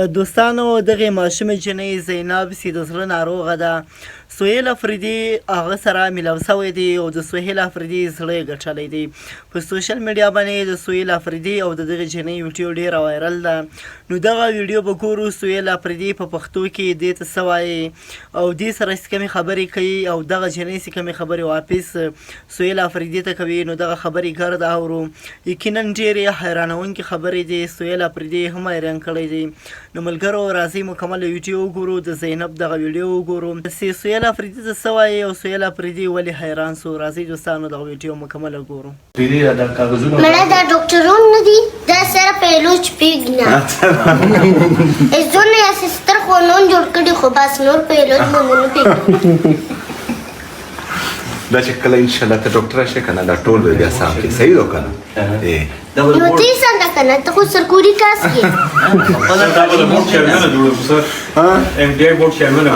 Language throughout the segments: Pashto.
دوستانو دغه ماشومې جنۍ زینب چې د زړه ناروغه ده سهیل افریدي هغه سره میلاو شوی دی او د سهیل افریدي زړه یې ګټلی دی. په سوشل میډیا باندې د سهیل افریدي او د دغه جنۍ ویډیو ډېره وایرل ده. نو دغه ویډیو به ګورو سهیل افریدي په پښتو کې دې ته څه وایي او دې سره چې کومې خبرې کوي او دغه جنۍ چې کومې خبرې واپس سهیل افریدي ته کوي نو دغه خبرې ګرد اورو. یقینا ډېرې حیرانوونکې خبرې دي. سهیل افریدي هم حیران کړی دی. نو ملګرو راځئ مکمل ویډیو وګورو د زینب دغه ویډیو وګورو چې سهیل افریدي ته څه وایي او سهیل افریدي ولې حیران سو. راځئ دوستانو دغه ویډیو مکمله ګورو. مړه دا ډاکټرون نه دي دا سره پیلوچ پیګ نه ایزونه یا سستر خو نون جوړ کړي خو بس نور پیلوچ نه پیګ دا چې کله ان شاء الله ته ډاکټر شې کنه دا ټول به بیا سم کې صحیح وکنه نو تی څنګه کنه ته خو سرکوري کاس کې دا به د بورډ چیرمن جوړو سر ام ډي بورډ چیرمن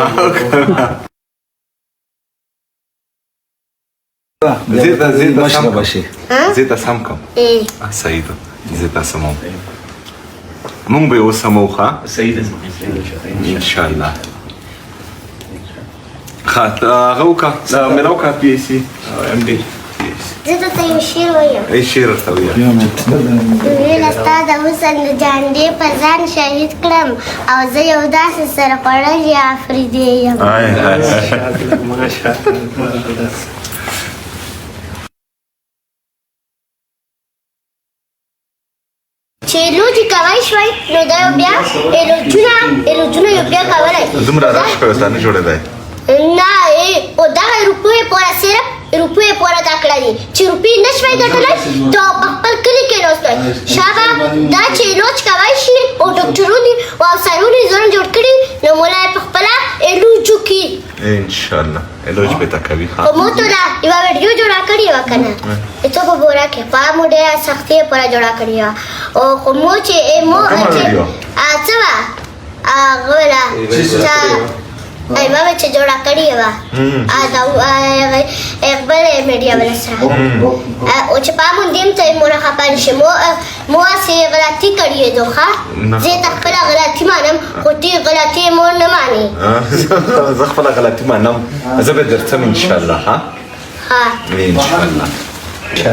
زيتا سام باشي زيتا سامكم سعيدة زيتا سمو مون بيو سموخا سعيدة ان شاء الله خات غوكا ملوكا بي سي ام دي زه ته یو شعر وایم. اي شعر تویا ویل استاد حسن جانډې په ځان شهید کړم او زه یو داسې سره خوړلې افریدي یم. چې لوجي کوای شوي نو دا بیا ایلوجونه یو بیا کولی دومره راش په وسانه جوړه دی نه او دغه روپیې پوره صرف روپیې پوره دا کړه دي چې روپۍ نه شوی ګټلی تو په خپل کلي کې ناست شابه دا چې ایلوج کوای شي او ډاکټرونو او افسرونو یې ځان جوړ کړي نو مولا یې په خپله ایلوج وکړي ان شاء الله ایلوج به تا کوي په موتو دا یوه ویډیو جوړه کړې وه که نه ته په بوره کې په مو ډېره سختي یې پوره جوړه کړې وه او خو مو چې څه وه هغه وله ایمه مې چې جوړه کړې وه بل میډیا بله سره او چې پام وندیم ته یې مونه خفه نه شي مو هسې غلطي کړې ده ښه زه یې ته خپله غلطي منم خو ته غلطي مو نه منې زه خپله غلطي منم زه به درځم ان شاء الله ها ان شاء الله څه